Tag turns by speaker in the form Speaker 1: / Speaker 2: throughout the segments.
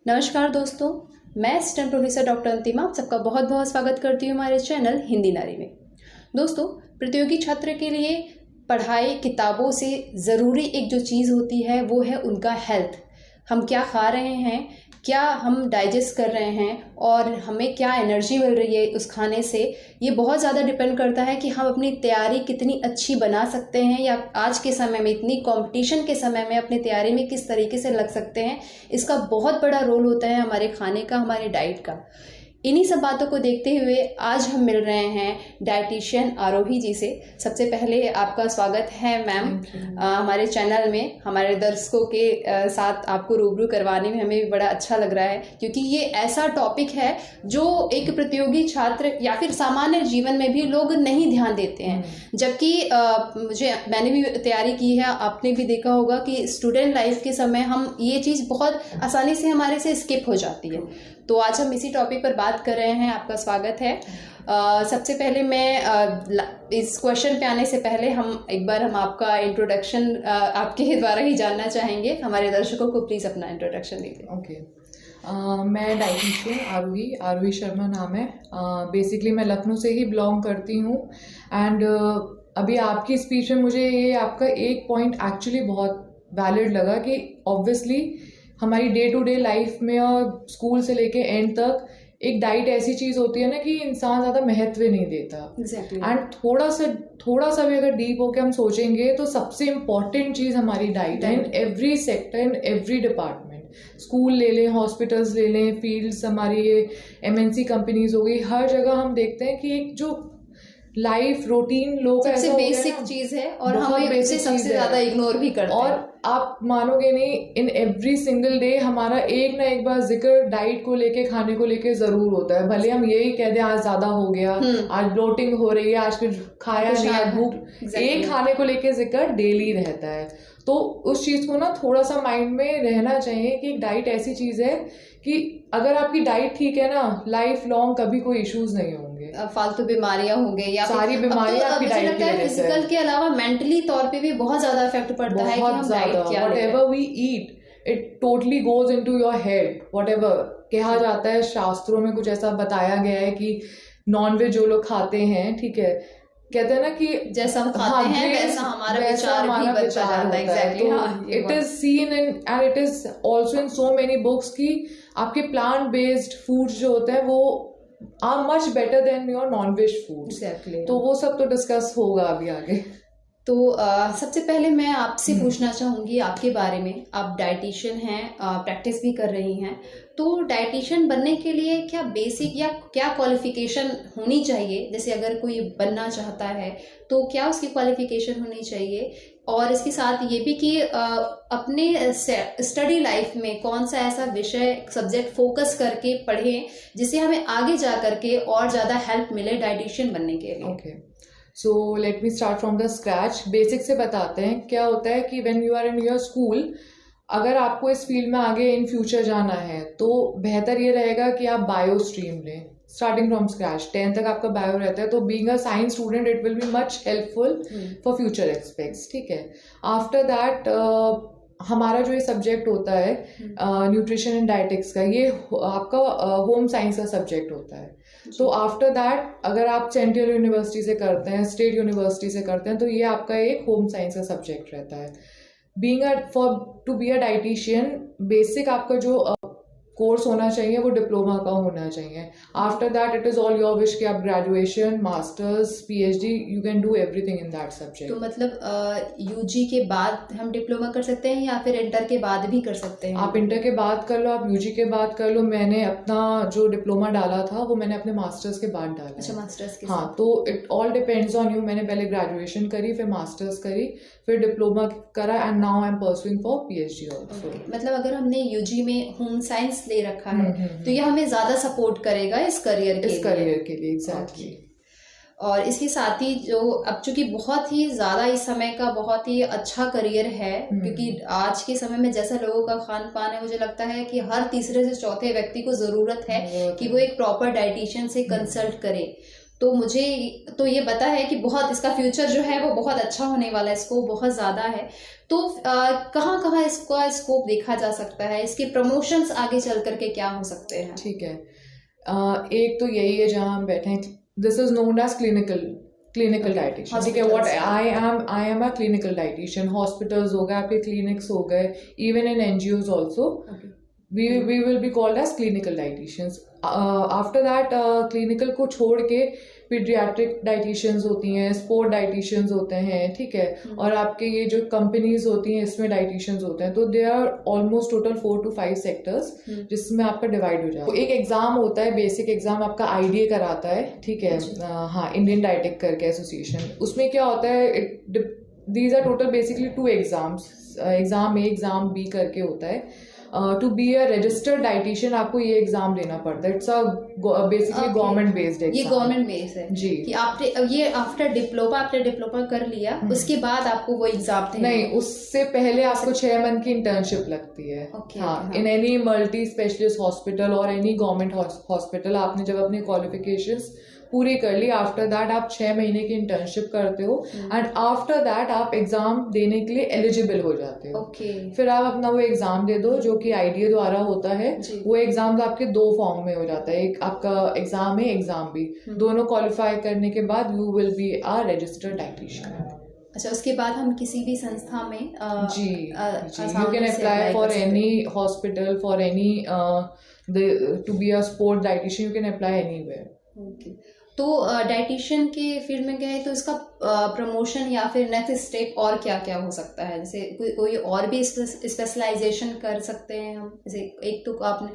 Speaker 1: नमस्कार दोस्तों, मैं असिस्टेंट प्रोफेसर डॉक्टर अंतिमा आप सबका बहुत बहुत स्वागत करती हूँ हमारे चैनल हिंदी नारी में। दोस्तों, प्रतियोगी छात्र के लिए पढ़ाई किताबों से ज़रूरी एक जो चीज़ होती है वो है उनका हेल्थ। हम क्या खा रहे हैं, क्या हम डाइजेस्ट कर रहे हैं और हमें क्या एनर्जी मिल रही है उस खाने से, ये बहुत ज़्यादा डिपेंड करता है कि हम अपनी तैयारी कितनी अच्छी बना सकते हैं या आज के समय में इतनी कंपटीशन के समय में अपनी तैयारी में किस तरीके से लग सकते हैं। इसका बहुत बड़ा रोल होता है हमारे खाने का, हमारे डाइट का। इन्हीं सब बातों को देखते हुए आज हम मिल रहे हैं डाइटिशियन आरोही जी से। सबसे पहले आपका स्वागत है मैम हमारे चैनल में। हमारे दर्शकों के साथ आपको रूबरू करवाने में हमें भी बड़ा अच्छा लग रहा है, क्योंकि ये ऐसा टॉपिक है जो एक प्रतियोगी छात्र या फिर सामान्य जीवन में भी लोग नहीं ध्यान देते हैं। जबकि मैंने भी तैयारी की है, आपने भी देखा होगा कि स्टूडेंट लाइफ के समय हम ये चीज़ बहुत आसानी से हमारे से स्किप हो जाती है। तो आज हम इसी टॉपिक पर बात कर रहे हैं। आपका स्वागत है। सबसे पहले मैं इस क्वेश्चन पे आने से पहले हम आपका इंट्रोडक्शन आपके द्वारा ही जानना चाहेंगे। हमारे दर्शकों को प्लीज़ अपना इंट्रोडक्शन दीजिए।
Speaker 2: ओके, मैं डाइटिशियन आरोही शर्मा नाम है। बेसिकली मैं लखनऊ से ही बिलोंग करती हूँ। एंड अभी आपकी स्पीच में मुझे ये आपका एक पॉइंट एक्चुअली बहुत वैलिड लगा कि ऑब्वियसली हमारी डे टू डे लाइफ में और स्कूल से लेके एंड तक एक डाइट ऐसी चीज़ होती है ना कि इंसान ज़्यादा महत्व नहीं देता। एंड थोड़ा सा भी अगर डीप होके हम सोचेंगे तो सबसे इम्पॉर्टेंट चीज़ हमारी डाइट है in every sector, in every department. School ले लें, हॉस्पिटल्स ले लें, फील्ड्स, हमारी ये MNC कंपनीज हो गई, हर जगह हम देखते हैं कि एक जो लाइफ रूटीन लोग
Speaker 1: सबसे बेसिक चीज है और हम इसे सबसे ज्यादा इग्नोर भी करते हैं।
Speaker 2: और आप मानोगे नहीं, इन एवरी सिंगल डे हमारा एक ना एक बार जिक्र डाइट को लेके, खाने को लेके जरूर होता है। भले हम यही कह दें आज ज्यादा हो गया, आज ब्लोटिंग हो रही है, आज फिर खाया नहीं, आज भूख, एक खाने को लेके जिक्र डेली रहता है। तो उस चीज को ना थोड़ा सा माइंड में रहना चाहिए कि डाइट ऐसी चीज है कि अगर आपकी डाइट ठीक है ना, लाइफ लॉन्ग कभी कोई इश्यूज नहीं होंगे।
Speaker 1: फालतू बीमारियां हो गई या
Speaker 2: सारी बीमारियां आपकी डाइट की वजह से।
Speaker 1: फिजिकल के अलावा मेंटली तौर पे भी बहुत ज्यादा इफेक्ट पड़ता है कि हम डाइट क्या ले रहे हैं।
Speaker 2: Whatever we eat, it totally goes into your head. Whatever कहा जाता है, शास्त्रों में कुछ ऐसा बताया गया है कि नॉनवेज जो लोग खाते हैं, ठीक है, कहते हैं ना कि
Speaker 1: जैसा हम खाते हैं वैसा हमारा विचार भी बनता जाता है। Exactly,
Speaker 2: it is seen and it is also in so many books कि आपके प्लांट बेस्ड फूड्स जो होते हैं वो are much better than your non-veg foods. तो वो सब तो डिस्कस होगा अभी आगे।
Speaker 1: तो सबसे पहले मैं आपसे पूछना चाहूँगी आपके बारे में। आप डाइटिशियन हैं, प्रैक्टिस भी कर रही हैं। तो डाइटिशियन बनने के लिए क्या बेसिक या क्या क्वालिफिकेशन होनी चाहिए? जैसे अगर कोई बनना चाहता है तो क्या उसकी क्वालिफिकेशन होनी चाहिए? और इसके साथ ये भी कि अपने स्टडी लाइफ में कौन सा ऐसा विषय, सब्जेक्ट फोकस करके पढ़ें जिससे हमें आगे जा करके और ज़्यादा हेल्प मिले डाइटिशियन बनने के लिए।
Speaker 2: Okay, so let me start from the scratch. Basic से बताते हैं। क्या होता है कि when you are in your school, अगर आपको इस फील्ड में आगे इन फ्यूचर जाना है तो बेहतर ये रहेगा कि आप बायो स्ट्रीम लें। स्टार्टिंग फ्रॉम स्क्रैच 10th तक आपका बायो रहता है, तो being a science student it will be much helpful for future aspects. ठीक है, आफ्टर दैट हमारा जो ये सब्जेक्ट होता है न्यूट्रिशन एंड डाइटिक्स का, ये आपका होम साइंस का सब्जेक्ट होता है। तो आफ्टर दैट अगर आप सेंट्रल यूनिवर्सिटी से करते हैं, स्टेट यूनिवर्सिटी से करते हैं, तो ये आपका एक होम साइंस का सब्जेक्ट रहता है। To be a dietitian basic आपका जो कोर्स होना चाहिए वो डिप्लोमा का होना चाहिए। After that it is all your wish कि आप graduation, masters, PhD, you can do everything in that subject.
Speaker 1: तो मतलब UG के बाद हम डिप्लोमा कर सकते हैं या फिर इंटर के बाद भी कर सकते हैं?
Speaker 2: आप इंटर के बाद कर लो, आप UG के बाद कर लो। मैंने अपना जो डिप्लोमा डाला था वो मैंने अपने मास्टर्स के बाद डाला।
Speaker 1: अच्छा, मास्टर्स के
Speaker 2: हाँ, तो it all depends on you. मैंने पहले ग्रेजुएशन करी, फिर मास्टर्स करी, फिर डिप्लोमा करा and now I am pursuing for PhD also.
Speaker 1: मतलब अगर हमने UG में होम साइंस ले रखा है तो ये हमें ज्यादा सपोर्ट करेगा इस करियर
Speaker 2: के लिए। एग्जैक्टली।
Speaker 1: और इसके साथ ही जो अब चूंकि बहुत ही ज्यादा इस समय का बहुत ही अच्छा करियर है, क्योंकि आज के समय में जैसा लोगों का खान पान है, मुझे लगता है कि हर तीसरे से चौथे व्यक्ति को जरूरत है कि वो एक प्रॉपर डाइटिशियन से कंसल्ट करे। तो मुझे तो ये पता है कि बहुत इसका फ्यूचर जो है वो बहुत अच्छा होने वाला है, स्कोप बहुत ज़्यादा है। तो कहाँ कहाँ इसका स्कोप देखा जा सकता है, इसके प्रमोशंस आगे चल करके क्या हो सकते हैं?
Speaker 2: ठीक है, एक तो यही है जहाँ हम बैठे हैं, this is known as clinical dietitian, ठीक है। What I am a clinical dietitian. Hospitals हो गए, आपके क्लिनिक्स हो गए, even in NGOs also we will be called as clinical dietitians. After that, clinical को छोड़ के pediatric dietitians होती हैं, sport dietitians होते हैं, ठीक है, और आपके ये जो companies होती हैं इसमें dietitians होते हैं, तो there are almost total 4 to 5 sectors जिसमें आपका divide हो जाता है। एक एग्जाम होता है, बेसिक एग्जाम आपका IDA कराता है, ठीक है, हाँ, इंडियन डाइटिक करके एसोसिएशन। उसमें क्या होता है, these are total basically 2 exams, exam A exam B करके होता है। To be a registered dietitian आपको ये एग्जाम देना पड़ता है। It's a basically government based exam.
Speaker 1: ये गवर्नमेंट बेस्ड है
Speaker 2: जी, कि
Speaker 1: आपने ये आफ्टर डिप्लोमा, आपने डिप्लोमा कर लिया उसके बाद आपको वो एग्जाम देना?
Speaker 2: नहीं, उससे पहले आपको 6 मंथ की इंटर्नशिप लगती है। हाँ, in any multi specialist hospital और एनी गवर्नमेंट हॉस्पिटल आपने जब अपनी क्वालिफिकेशंस पूरी कर ली, आफ्टर दैट आप 6 महीने की इंटर्नशिप करते हो एंड आफ्टर दैट आप एग्जाम देने के लिए एलिजिबल हो जाते हो। फिर आप अपना वो एग्जाम दे दो जो कि आईडीए द्वारा होता है। वो एग्जाम आपके 2 फॉर्म में हो जाता है, एक आपका एग्जाम है, एग्जाम भी, दोनों क्वालिफाई करने के बाद you will be a registered dietitian.
Speaker 1: अच्छा, उसके बाद हम किसी भी संस्था में
Speaker 2: जी you can apply for any hospital, for any to be a sport dietitian, you can apply anywhere.
Speaker 1: तो डाइटिशियन के फील्ड में गए तो इसका प्रमोशन या फिर नेक्स्ट स्टेप और क्या क्या हो सकता है? जैसे कोई और भी स्पेशलाइजेशन कर सकते हैं हम? जैसे एक तो आपने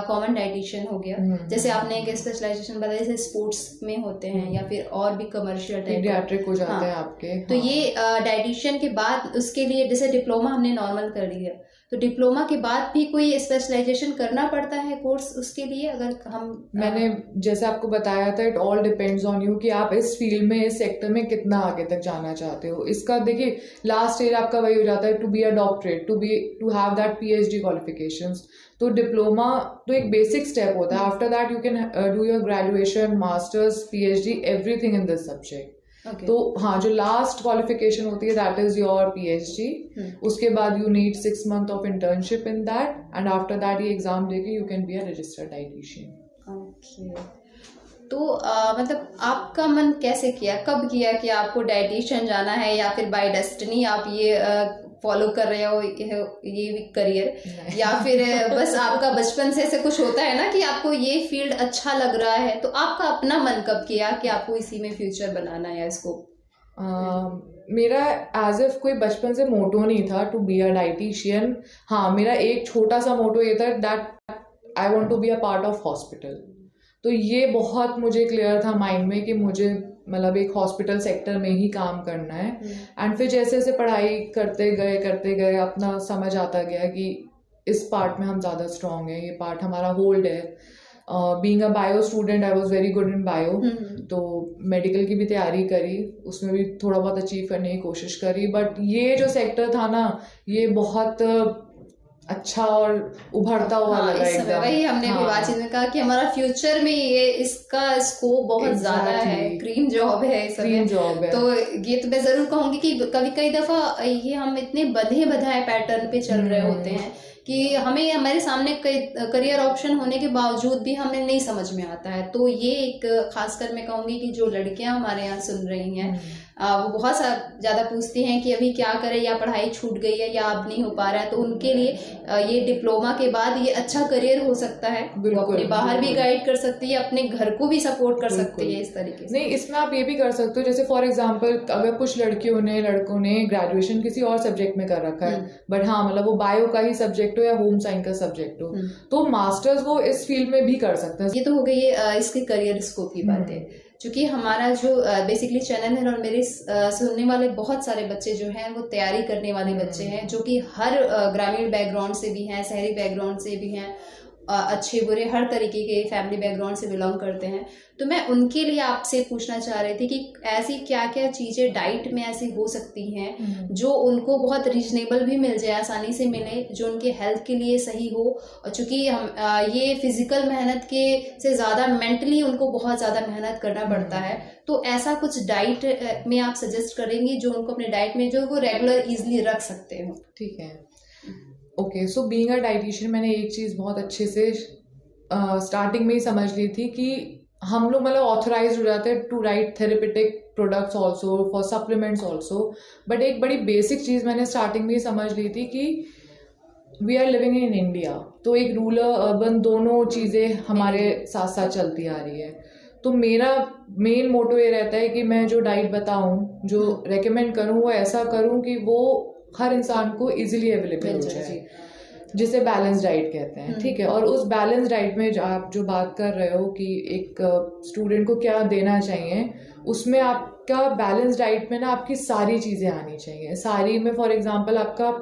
Speaker 1: कॉमन डाइटिशियन हो गया, जैसे आपने एक स्पेशलाइजेशन बताया जैसे स्पोर्ट्स में होते हैं या फिर और भी कमर्शियल
Speaker 2: पीडियाट्रिक हो जाते हैं आपके।
Speaker 1: तो ये डाइटिशियन के बाद उसके लिए जैसे डिप्लोमा हमने नॉर्मल कर लिया, तो डिप्लोमा के बाद भी कोई स्पेशलाइजेशन करना पड़ता है कोर्स उसके लिए? अगर हम
Speaker 2: मैंने जैसे आपको बताया था, it all depends on you कि आप इस फील्ड में, इस सेक्टर में कितना आगे तक जाना चाहते हो। इसका देखिए लास्ट स्टेज आपका वही हो जाता है, to be a doctorate, to have that PhD qualifications. तो डिप्लोमा तो एक बेसिक स्टेप होता है। After that you can do your graduation, masters, PhD, everything in this subject. तो हाँ, जो लास्ट क्वालिफिकेशन होती है दैट इज योर पीएचडी। उसके बाद you need 6 months of internship in that and after that ये एग्जाम देके you can be a registered dietitian.
Speaker 1: Okay, तो मतलब आपका मन कैसे किया, कब किया कि आपको डाइटिशियन जाना है, या फिर बाय डेस्टिनी आप ये फॉलो कर रहे हो ये करियर, या फिर बस आपका बचपन से ऐसे कुछ होता है ना कि आपको ये फील्ड अच्छा लग रहा है, तो आपका अपना मन कब किया कि आपको इसी में फ्यूचर बनाना है इसको?
Speaker 2: मेरा एज इफ कोई बचपन से मोटो नहीं था टू बी अ डाइटिशियन। हाँ, मेरा एक छोटा सा मोटो ये था that I want to be a part of hospital. तो ये बहुत मुझे क्लियर था माइंड में कि मुझे मतलब एक हॉस्पिटल सेक्टर में ही काम करना है। एंड फिर जैसे जैसे पढ़ाई करते गए अपना समझ आता गया कि इस पार्ट में हम ज़्यादा स्ट्रॉन्ग हैं, ये पार्ट हमारा होल्ड है। Being a bio student I was very good in bio, तो मेडिकल की भी तैयारी करी, उसमें भी थोड़ा बहुत अचीव करने की कोशिश करी। बट ये जो सेक्टर था ना, ये बहुत अच्छा और उभरता हुआ लगा एकदम।
Speaker 1: वही हमने भी बातचीत में कहा कि हमारा फ्यूचर में ये इसका स्कोप बहुत ज्यादा है, क्रीम जॉब है, क्रीम जॉब है। तो ये तो मैं जरूर कहूंगी कि कई दफा ये हम इतने बंधे बधाए पैटर्न पे चल रहे होते हैं कि हमें हमारे सामने कई करियर ऑप्शन होने के बावजूद भी हमें नहीं समझ में आता है। तो ये एक खासकर मैं कहूंगी कि जो लड़कियां हमारे यहाँ सुन रही हैं वो बहुत ज़्यादा पूछती हैं कि अभी क्या करें, या पढ़ाई छूट गई है या अब नहीं हो पा रहा है, तो उनके लिए ये डिप्लोमा के बाद ये अच्छा करियर हो सकता है। वो अपने बाहर भी गाइड कर सकती है, अपने घर को भी सपोर्ट कर सकती है इस तरीके से।
Speaker 2: नहीं, इसमें आप ये भी कर सकते हो, जैसे फॉर एग्जाम्पल अगर कुछ लड़कियों ने लड़कों ने ग्रेजुएशन किसी और सब्जेक्ट में कर रखा है, बट हाँ मतलब वो बायो का ही सब्जेक्ट हो या होम साइंस का सब्जेक्ट हो, तो मास्टर्स वो इस फील्ड में भी कर सकते हैं।
Speaker 1: ये तो हो गई इसके करियर स्कोप की बातें। क्योंकि हमारा जो बेसिकली चैनल है और मेरे सुनने वाले बहुत सारे बच्चे जो हैं वो तैयारी करने वाले बच्चे हैं, जो कि हर ग्रामीण बैकग्राउंड से भी हैं, शहरी बैकग्राउंड से भी हैं, अच्छे बुरे हर तरीके के फैमिली बैकग्राउंड से बिलोंग करते हैं, तो मैं उनके लिए आपसे पूछना चाह रही थी कि ऐसी क्या क्या चीज़ें डाइट में ऐसी हो सकती हैं जो उनको बहुत रीजनेबल भी मिल जाए, आसानी से मिले, जो उनके हेल्थ के लिए सही हो। और चूंकि हम ये फिजिकल मेहनत के से ज़्यादा मेंटली उनको बहुत ज़्यादा मेहनत करना पड़ता है, तो ऐसा कुछ डाइट में आप सजेस्ट करेंगी जो उनको अपने डाइट में जो वो रेगुलर इजीली रख सकते हो?
Speaker 2: ठीक है, okay. So being a dietitian, मैंने एक चीज़ बहुत अच्छे से स्टार्टिंग में ही समझ ली थी कि हम लोग मतलब ऑथराइज हो जाते हैं to write therapeutic products also, for supplements also, but एक बड़ी बेसिक चीज़ मैंने स्टार्टिंग में ही समझ ली थी कि we are living in India, तो एक रूरल अर्बन दोनों चीज़ें हमारे साथ साथ चलती आ रही है। तो मेरा मेन मोटो ये रहता है कि मैं जो डाइट बताऊं, जो रेकमेंड करूं, वो ऐसा करूं कि वो हर इंसान को इजीली अवेलेबल हो जाए, जिसे बैलेंस डाइट कहते हैं, ठीक है। और उस बैलेंस डाइट में आप जो बात कर रहे हो कि एक स्टूडेंट को क्या देना चाहिए, उसमें आपका बैलेंस डाइट में ना आपकी सारी चीज़ें आनी चाहिए। सारी में फॉर एग्जांपल आपका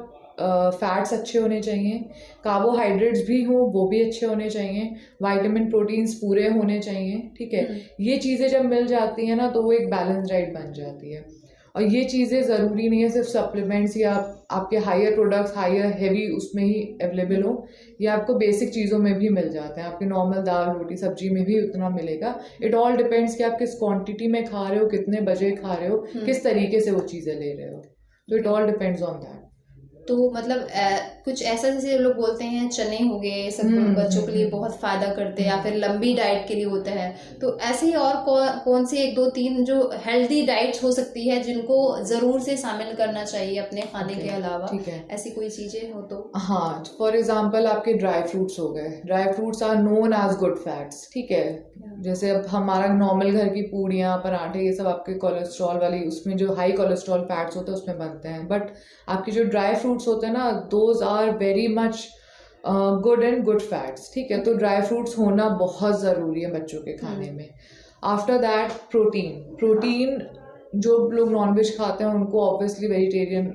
Speaker 2: फैट्स अच्छे होने चाहिए, कार्बोहाइड्रेट्स भी हो वो भी अच्छे होने चाहिए, विटामिन प्रोटीन्स पूरे होने चाहिए, ठीक है। ये चीज़ें जब मिल जाती हैं ना तो वो एक बैलेंस डाइट बन जाती है। और ये चीज़ें ज़रूरी नहीं है सिर्फ सप्लीमेंट्स या आपके हायर प्रोडक्ट्स हायर हैवी उसमें ही अवेलेबल हो, ये आपको बेसिक चीज़ों में भी मिल जाते हैं, आपके नॉर्मल दाल रोटी सब्जी में भी उतना मिलेगा। इट ऑल डिपेंड्स कि आप किस क्वांटिटी में खा रहे हो, कितने बजे खा रहे हो, किस तरीके से वो चीज़ें ले रहे हो, तो it all depends on that.
Speaker 1: तो मतलब कुछ ऐसा जैसे लोग बोलते हैं चने हो गए सब बच्चों के लिए बहुत फायदा करते हैं, या फिर लंबी डाइट के लिए होता है, तो ऐसे ही और कौन से 1 2 3 जो हेल्दी डाइट्स हो सकती है जिनको जरूर से शामिल करना चाहिए अपने खाने के अलावा,
Speaker 2: ठीक है,
Speaker 1: ऐसी कोई चीजें हो तो?
Speaker 2: हाँ, फॉर एग्जाम्पल आपके ड्राई फ्रूट्स हो गए, dry fruits are known as good fats, ठीक है। जैसे अब हमारा नॉर्मल घर की पूड़ियाँ पराठे ये सब आपके कोलेस्ट्रॉल वाली, उसमें जो हाई कोलेस्ट्रॉल फैट्स होते हैं उसमें बनते हैं, बट आपके जो ड्राई फ्रूट्स होते हैं ना, those are very much good and good fats, ठीक है। तो ड्राई फ्रूट्स होना बहुत ज़रूरी है बच्चों के खाने में। आफ्टर दैट प्रोटीन जो लोग नॉनवेज खाते हैं उनको obviously vegetarian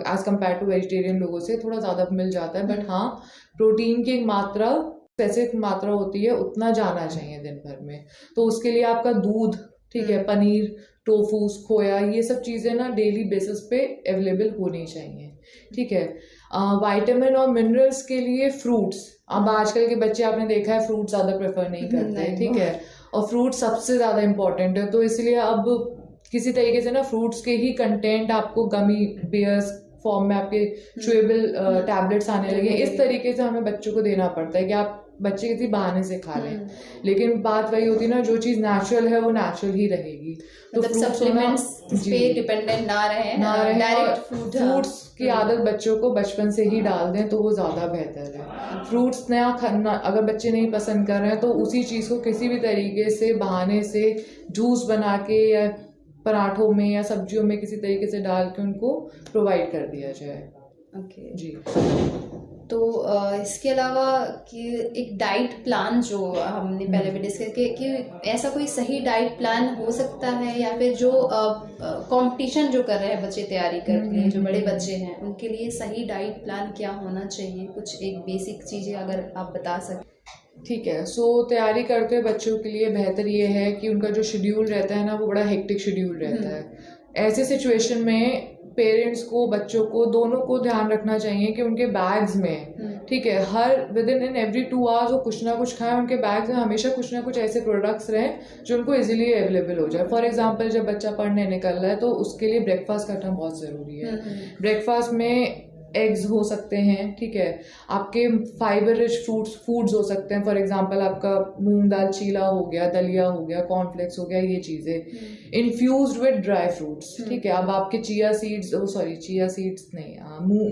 Speaker 2: as compare to vegetarian लोगों से थोड़ा ज़्यादा मिल जाता है, बट हाँ, प्रोटीन की एक मात्रा स्पेसिफिक मात्रा होती है, उतना जाना चाहिए दिन भर में। तो उसके लिए आपका दूध, ठीक है, पनीर, टोफूस, खोया, ये सब चीज़ें ना डेली बेसिस पे अवेलेबल होनी चाहिए, ठीक है। विटामिन और मिनरल्स के लिए फ्रूट्स, अब आजकल के बच्चे आपने देखा है फ्रूट ज़्यादा प्रेफर नहीं करते, ठीक है, और फ्रूट सबसे ज़्यादा इम्पोर्टेंट है, तो इसलिए अब किसी तरीके से ना फ्रूट्स के ही कंटेंट आपको गमी बेयर्स फॉर्म में आपके चुएबल टैबलेट्स आने लगे, इस तरीके से हमें बच्चों को देना पड़ता है कि आप बच्चे किसी बहाने से खा लें, लेकिन बात वही होती है ना, जो चीज़ नेचुरल है वो नेचुरल ही रहेगी। तो
Speaker 1: सप्लीमेंट्स पे डिपेंडेंट ना रहे, डायरेक्ट
Speaker 2: फ्रूट्स की आदत बच्चों को बचपन से ही डाल दें तो वो ज़्यादा बेहतर है। फ्रूट्स नया खाना अगर बच्चे नहीं पसंद कर रहे हैं तो उसी चीज़ को किसी भी तरीके से बहाने से जूस बना के या पराठों में या सब्जियों में किसी तरीके से डाल के उनको प्रोवाइड कर दिया जाए।
Speaker 1: ओके
Speaker 2: जी।
Speaker 1: तो इसके अलावा कि एक डाइट प्लान जो हमने पहले भी डिस्कस किया कि ऐसा कोई सही डाइट प्लान हो सकता है, या फिर जो कंपटीशन जो कर रहे हैं बच्चे तैयारी कर रहे हैं, जो बड़े बच्चे हैं, उनके लिए सही डाइट प्लान क्या होना चाहिए, कुछ एक बेसिक चीज़ें अगर आप बता सकें?
Speaker 2: ठीक है, सो तैयारी करते हुए बच्चों के लिए बेहतर ये है कि उनका जो शेड्यूल रहता है ना वो बड़ा हेक्टिक शेड्यूल रहता है। ऐसे सिचुएशन में पेरेंट्स को बच्चों को दोनों को ध्यान रखना चाहिए कि उनके बैग्स में, ठीक है, her with in every 2 hours वो कुछ ना कुछ खाएं, उनके बैग्स में हमेशा कुछ ना कुछ ऐसे प्रोडक्ट्स रहें जो उनको इजीली अवेलेबल हो जाए। फॉर एग्जांपल जब बच्चा पढ़ने निकल रहा है तो उसके लिए ब्रेकफास्ट करना बहुत ज़रूरी है। ब्रेकफास्ट में एग्स हो सकते हैं, ठीक है, आपके फाइबर रिच फूड्स हो सकते हैं, फॉर एग्जांपल आपका मूंग दाल चीला हो गया, दलिया हो गया, कॉर्नफ्लेक्स हो गया, ये चीज़ें इन्फ्यूज्ड विद ड्राई फ्रूट्स, ठीक है। अब आपके चिया सीड्स नहीं,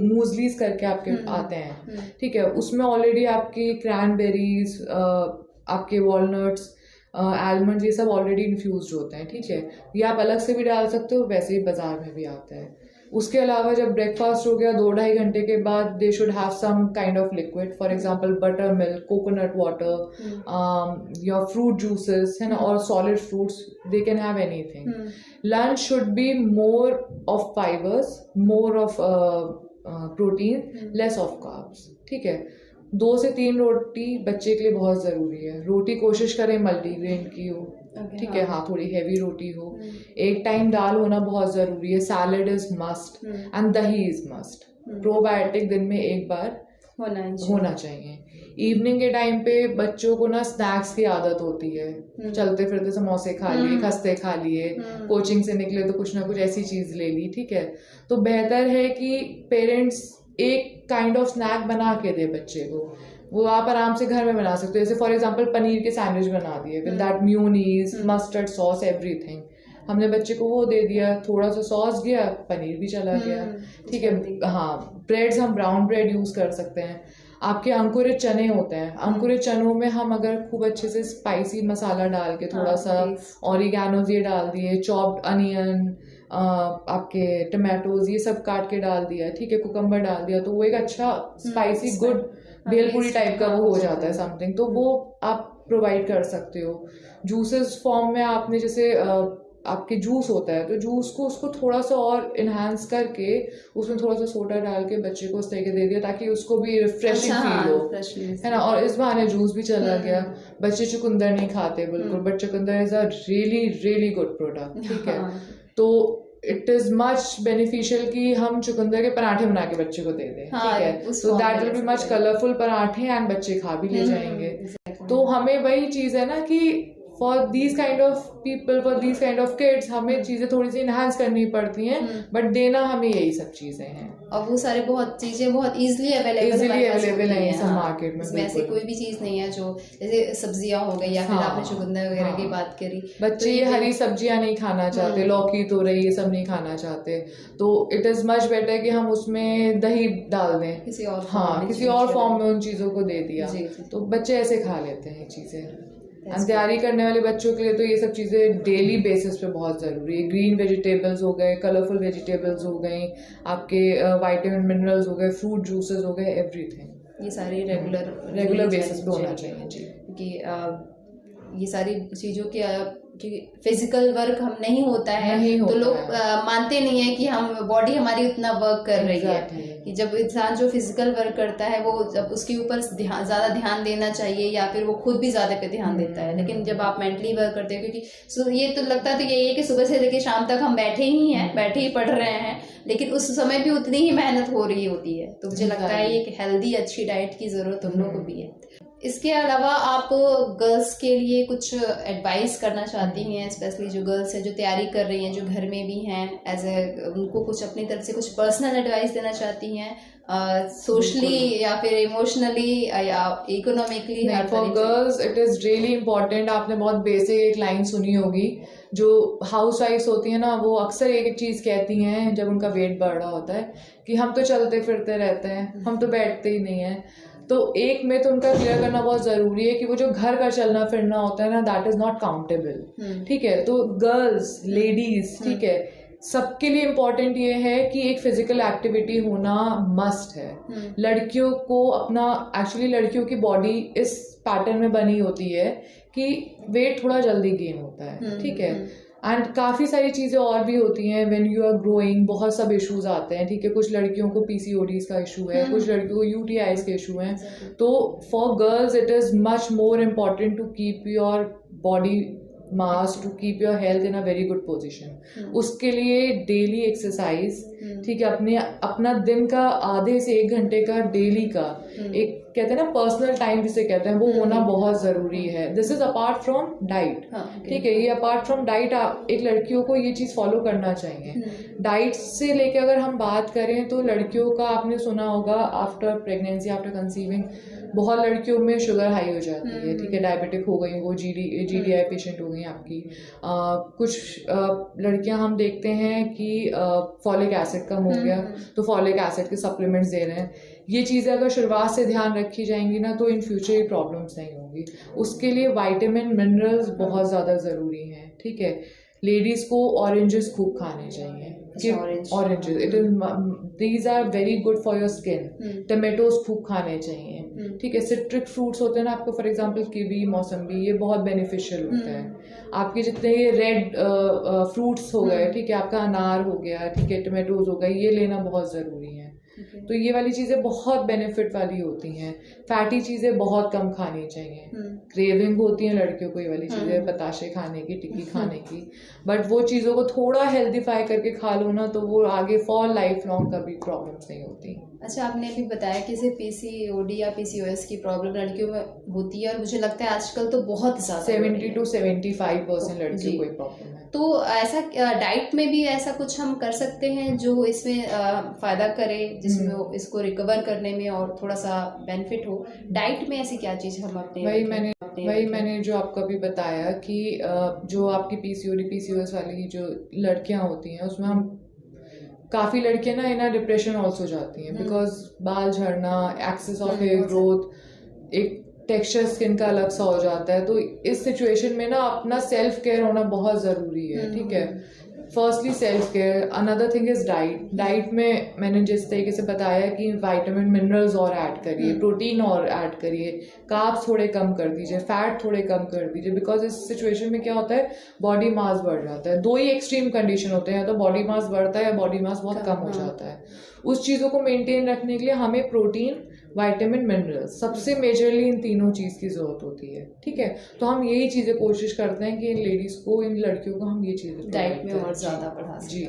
Speaker 2: मूजलीज करके आपके आते हैं, ठीक है, उसमें ऑलरेडी आपकी क्रैनबेरीज, आपके वॉलनट्स, आलमंड, ये सब ऑलरेडी इन्फ्यूज्ड होते हैं, ठीक है। ये आप अलग से भी डाल सकते हो, वैसे ही बाजार में भी आता है। उसके अलावा जब ब्रेकफास्ट हो गया 2-2.5 घंटे के बाद they should have some kind of liquid, for example butter milk, coconut water, या फ्रूट जूसेस, है ना, और solid fruits, they can have anything. Lunch should be more of fibres, more of protein, less of carbs, ठीक है। 2 से 3 रोटी बच्चे के लिए बहुत ज़रूरी है। रोटी कोशिश करें मल्टीग्रेन की हो, ठीक है, हाँ थोड़ी हैवी रोटी हो। एक टाइम दाल होना बहुत ज़रूरी है। सैलड इज मस्ट एंड दही इज मस्ट। प्रोबायोटिक दिन में एक बार होना चाहिए। इवनिंग के टाइम पे बच्चों को ना स्नैक्स की आदत होती है, चलते फिरते समोसे खा लिए, खस्ते खा लिए, कोचिंग से निकले तो कुछ ना कुछ ऐसी चीज ले ली, ठीक है। तो बेहतर है कि पेरेंट्स एक काइंड ऑफ स्नैक बना के दे बच्चे को। वो आप आराम से घर में बना सकते हो। जैसे फॉर एग्जांपल पनीर के सैंडविच बना दिए with that mayonnaise, mustard sauce, everything. हमने बच्चे को वो दे दिया, थोड़ा सा सॉस गया, पनीर भी चला गया, ठीक है। हाँ, ब्रेड्स हम ब्राउन ब्रेड यूज कर सकते हैं। आपके अंकुरित चने होते हैं, अंकुरित चनों में हम अगर खूब अच्छे से स्पाइसी मसाला डाल के थोड़ा सा ऑरिगैनोज ये डाल दिए, चॉप्ड अनियन, आपके टमाटोज ये सब काट के डाल दिया, ठीक है, कुकम्बर डाल दिया, तो वो एक अच्छा स्पाइसी गुड भेलपूरी टाइप का वो हो जाता है समथिंग। तो वो आप प्रोवाइड कर सकते हो। जूसेस फॉर्म में आपने जैसे आपके जूस होता है, तो जूस को उसको थोड़ा सा और इन्हांस करके उसमें थोड़ा सा सोडा डाल के बच्चे को उस तरीके दे दिया ताकि उसको भी रिफ्रेशिंग फील हो, है ना। और इस बहाने जूस भी चला गया। बच्चे चुकंदर नहीं खाते बिल्कुल, बट चुकंदर is a really really good product, ठीक है। तो इट इज मच बेनिफिशियल कि हम चुकंदर के पराठे बना के बच्चे को दे दें, ठीक है। So that will be much colourful पराठे एंड बच्चे खा भी ले जाएंगे। तो हमें वही चीज है ना कि for these kind of people, for these kind of kids, हमें चीजें थोड़ी सी इनहांस करनी पड़ती हैं, बट देना हमें यही सब चीजें हैं।
Speaker 1: और वो सारे बहुत चीजें बहुत इजीली अवेलेबल
Speaker 2: है सब मार्केट में।
Speaker 1: इसमें ऐसी कोई भी चीज नहीं है जो जैसे सब्जियां हो गई या फिर आपने चुकंदर वगैरह की बात करी।
Speaker 2: बच्चे ये हरी सब्जियां नहीं खाना चाहते, लौकी तोरई ये सब नहीं खाना चाहते, तो इट इज मच बेटर कि हम उसमें दही डाल दें किसी और फॉर्म में उन चीजों को दे दिया, तो बच्चे ऐसे खा लेते हैं चीजें। तैयारी करने वाले बच्चों के लिए तो ये सब चीज़ें डेली बेसिस पे बहुत ज़रूरी है। ग्रीन वेजिटेबल्स हो गए, कलरफुल वेजिटेबल्स हो गई, आपके विटामिन मिनरल्स हो गए, फ्रूट जूसेस हो गए, एवरीथिंग,
Speaker 1: ये सारी रेगुलर बेसिस पे होना चाहिए जी। क्योंकि ये सारी चीज़ों की फिजिकल वर्क हम नहीं होता है तो लोग मानते नहीं है कि हम बॉडी हमारी उतना वर्क कर रही है। कि जब इंसान जो फिजिकल वर्क करता है वो जब उसके ऊपर ज़्यादा ध्यान देना चाहिए या फिर वो खुद भी ज़्यादा पे ध्यान देता है। लेकिन जब आप मेंटली वर्क करते हो, क्योंकि ये तो लगता तो यही है कि सुबह से लेकर शाम तक हम बैठे ही पढ़ रहे हैं, लेकिन उस समय भी उतनी ही मेहनत हो रही होती है। तो मुझे लगता है एक हेल्दी अच्छी डाइट की ज़रूरत हम लोग को भी है। इसके अलावा आप गर्ल्स के लिए कुछ एडवाइस करना चाहती हैं, स्पेशली जो गर्ल्स हैं जो तैयारी कर रही हैं, जो घर में भी हैं, उनको कुछ अपनी तरफ से कुछ पर्सनल एडवाइस देना चाहती हैं, सोशली या फिर इमोशनली या economically?
Speaker 2: For girls it is really important. आपने बहुत बेसिक एक लाइन सुनी होगी, जो हाउस वाइफ्स होती हैं ना, वो अक्सर एक चीज़ कहती हैं जब उनका वेट बढ़ रहा होता है कि हम तो चलते फिरते रहते हैं, हम तो बैठते ही नहीं हैं। तो एक में तो उनका क्लियर करना बहुत ज़रूरी है कि वो जो घर का चलना फिरना होता है ना, दैट इज़ नॉट काउंटेबल, ठीक है। तो गर्ल्स, लेडीज, ठीक है, सबके लिए इम्पोर्टेंट ये है कि एक फिजिकल एक्टिविटी होना मस्ट है। लड़कियों को अपना, एक्चुअली लड़कियों की बॉडी इस पैटर्न में बनी होती है कि वेट थोड़ा जल्दी गेन होता है, ठीक है। एंड काफ़ी सारी चीज़ें और भी होती हैं व्हेन यू आर ग्रोइंग, बहुत सब इश्यूज आते हैं, ठीक है। कुछ लड़कियों को PCODs का इशू है, कुछ लड़कियों को UTIs के इशू हैं। तो for girls it is much more important to keep your body mass, to keep your health in a very good position. उसके लिए डेली एक्सरसाइज, ठीक है, अपना दिन का आधे से 1 घंटे का डेली का एक कहते हैं ना पर्सनल टाइम जिसे कहते हैं, वो होना बहुत ज़रूरी है। This is apart from diet, ठीक है। ये अपार्ट फ्रॉम डाइट एक लड़कियों को ये चीज़ फॉलो करना चाहिए। डाइट से लेके अगर हम बात करें तो लड़कियों का आपने सुना होगा आफ्टर प्रेगनेंसी, आफ्टर कंसीविंग बहुत लड़कियों में शुगर हाई हो जाती है, ठीक है, डायबिटिक हो गई, वो GDI पेशेंट हो गई आपकी। कुछ लड़कियां हम देखते हैं कि फॉलिक एसिड कम हो गया, तो फॉलिक एसिड के सप्लीमेंट्स दे रहे हैं। ये चीज़ें अगर शुरुआत से ध्यान रखी जाएंगी ना, तो इन फ्यूचर ये प्रॉब्लम्स नहीं होंगी। उसके लिए विटामिन मिनरल्स बहुत ज़्यादा ज़रूरी हैं, ठीक है। लेडीज़ को ऑरेंजेस खूब खाने चाहिए, oranges, it is these are very good for your skin. Tomatoes खूब खाने चाहिए, ठीक है। सिट्रिक फ्रूट्स होते हैं ना आपको, फॉर एग्जांपल कीवी, मौसम्बी, ये बहुत बेनिफिशियल होता है। आपके जितने ये रेड फ्रूट्स हो गए, ठीक है, आपका अनार हो गया, ठीक है, टमेटोज हो गए, ये लेना बहुत ज़रूरी है, तो ये वाली चीज़ें बहुत बेनिफिट वाली होती हैं। फैटी चीज़ें बहुत कम खानी चाहिए। क्रेविंग होती है लड़कियों को ये वाली चीज़ें, बताशे खाने की, टिक्की खाने की, बट वो चीज़ों को थोड़ा हेल्दीफाई करके खा लो ना, तो वो आगे फॉर लाइफ लॉन्ग कभी प्रॉब्लम्स नहीं होती।
Speaker 1: अच्छा, आपने अभी बताया कि सिर्फ पीसीओडी या पीसीओएस की प्रॉब्लम लड़कियों में होती है, और मुझे लगता है आजकल तो बहुत ज़्यादा
Speaker 2: 70 to 75% लड़कियों को प्रॉब्लम है।
Speaker 1: तो ऐसा डाइट में भी ऐसा कुछ हम कर सकते हैं जो इसमें फ़ायदा करे, जिसमें इसको रिकवर करने में और थोड़ा सा बेनिफिट हो? डाइट में ऐसी क्या चीज़ हम अपने
Speaker 2: वही मैंने जो आपको अभी बताया कि जो आपकी पीसीओडी पीसीओएस वाली जो लड़कियां होती हैं, उसमें हम काफ़ी लड़कियां ना इना डिप्रेशन ऑल्सो जाती हैं, बिकॉज बाल झड़ना, एक्सेस ऑफ हेयर ग्रोथ, एक टेक्सचर स्किन का अलग सा हो जाता है। तो इस सिचुएशन में ना अपना सेल्फ केयर होना बहुत ज़रूरी है। ठीक है, firstly self care. Another thing is diet में मैंने जिस तरीके से बताया कि विटामिन मिनरल्स और ऐड करिए, प्रोटीन और ऐड करिए, कार्ब्स थोड़े कम कर दीजिए, फैट थोड़े कम कर दीजिए, बिकॉज इस सिचुएशन में क्या होता है, बॉडी मास बढ़ जाता है। दो ही एक्सट्रीम कंडीशन होते हैं, या तो बॉडी मास बढ़ता है या बॉडी मास बहुत कम हो जाता है। उस चीज़ों को मेंटेन रखने के लिए हमें प्रोटीन, विटामिन, मिनरल्स, सबसे मेजरली इन तीनों चीज़ की ज़रूरत होती है। ठीक है, तो हम यही चीज़ें कोशिश करते हैं कि इन लेडीज़ को, इन लड़कियों को हम ये चीज़ें
Speaker 1: डाइट में और ज़्यादा बढ़ा सकें।
Speaker 2: जी।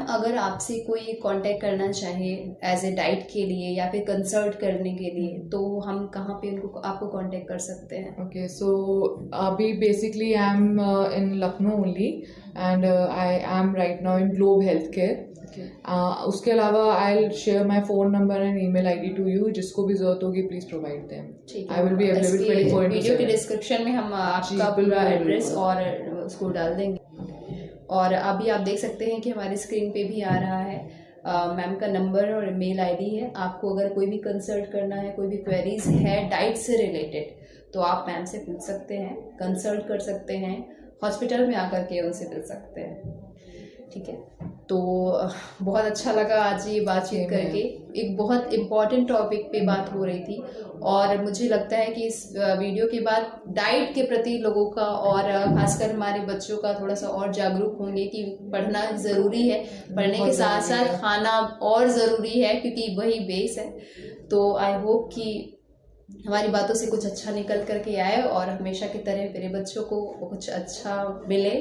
Speaker 1: अगर आपसे कोई कांटेक्ट करना चाहे एज ए डाइट के लिए या फिर कंसल्ट करने के लिए, तो हम कहाँ पे आपको कांटेक्ट कर सकते हैं?
Speaker 2: ओके, सो अभी basically I am in Lucknow only, and I am right now in Globe health care. उसके अलावा I will share my phone number and email ID to you, जिसको भी जरूरत होगी please provide them. I will be available 24/7।
Speaker 1: Video के description में हम आपका पूरा एड्रेस और उसको डाल देंगे। और अभी आप देख सकते हैं कि हमारी स्क्रीन पे भी आ रहा है मैम का नंबर और मेल आईडी है। आपको अगर कोई भी कंसल्ट करना है, कोई भी क्वेरीज है डाइट से रिलेटेड, तो आप मैम से पूछ सकते हैं, कंसल्ट कर सकते हैं, हॉस्पिटल में आकर के उनसे मिल सकते हैं। ठीक है, तो बहुत अच्छा लगा आज ये बातचीत करके। एक बहुत इम्पॉर्टेंट टॉपिक पे बात हो रही थी, और मुझे लगता है कि इस वीडियो के बाद डाइट के प्रति लोगों का और खासकर हमारे बच्चों का थोड़ा सा और जागरूक होंगे कि पढ़ना ज़रूरी है, पढ़ने के साथ साथ खाना और ज़रूरी है, क्योंकि वही बेस है। तो आई होप कि हमारी बातों से कुछ अच्छा निकल करके आए, और हमेशा की तरह मेरे बच्चों को कुछ अच्छा मिले,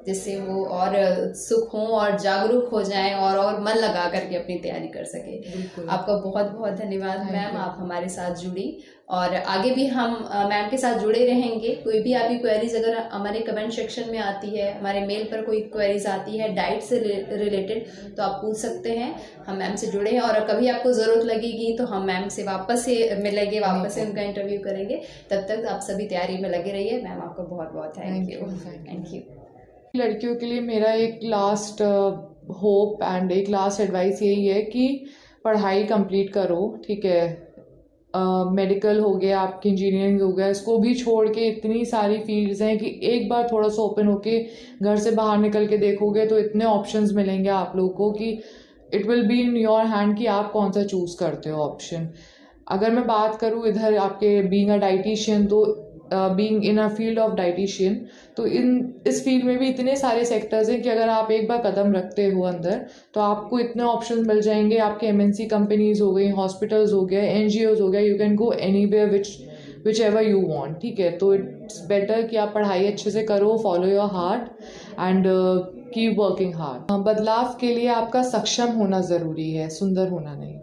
Speaker 1: जिससे वो और उत्सुक हों और जागरूक हो जाएं और मन लगा करके अपनी तैयारी कर सके। आपका बहुत बहुत धन्यवाद मैम, आप हमारे साथ जुड़ी, और आगे भी हम मैम के साथ जुड़े रहेंगे। कोई भी आपकी क्वेरीज अगर हमारे कमेंट सेक्शन में आती है, हमारे मेल पर कोई क्वेरीज आती है डाइट से रिलेटेड, तो आप पूछ सकते हैं। हम मैम से जुड़े हैं, और कभी आपको ज़रूरत लगेगी तो हम मैम से वापस से मिलेंगे, वापस से उनका इंटरव्यू करेंगे। तब तक आप सभी तैयारी में लगे रहिए। मैम आपका बहुत बहुत थैंक यू।
Speaker 2: लड़कियों के लिए मेरा एक लास्ट होप एंड एक लास्ट एडवाइस यही है कि पढ़ाई कंप्लीट करो। ठीक है, मेडिकल हो गया, आपकी इंजीनियरिंग हो गया, इसको भी छोड़ के इतनी सारी फील्ड्स हैं कि एक बार थोड़ा सा ओपन होके घर से बाहर निकल के देखोगे तो इतने ऑप्शंस मिलेंगे आप लोगों को कि it will be in your hand कि आप कौन सा चूज़ करते हो ऑप्शन। अगर मैं बात करूँ इधर आपके बीइंग अ डाइटिशियन, तो being in a field of dietitian, तो इस फील्ड में भी इतने सारे सेक्टर्स हैं कि अगर आप एक बार कदम रखते हो अंदर, तो आपको इतने ऑप्शंस मिल जाएंगे। आपके एमएनसी कंपनीज हो गई, हॉस्पिटल्स हो गए, एनजीओज हो गए, you can go anywhere which ever you want. ठीक है, तो इट्स बेटर कि आप पढ़ाई अच्छे से करो, follow your heart and keep working hard. बदलाव के लिए आपका सक्षम होना ज़रूरी है, सुंदर होना नहीं।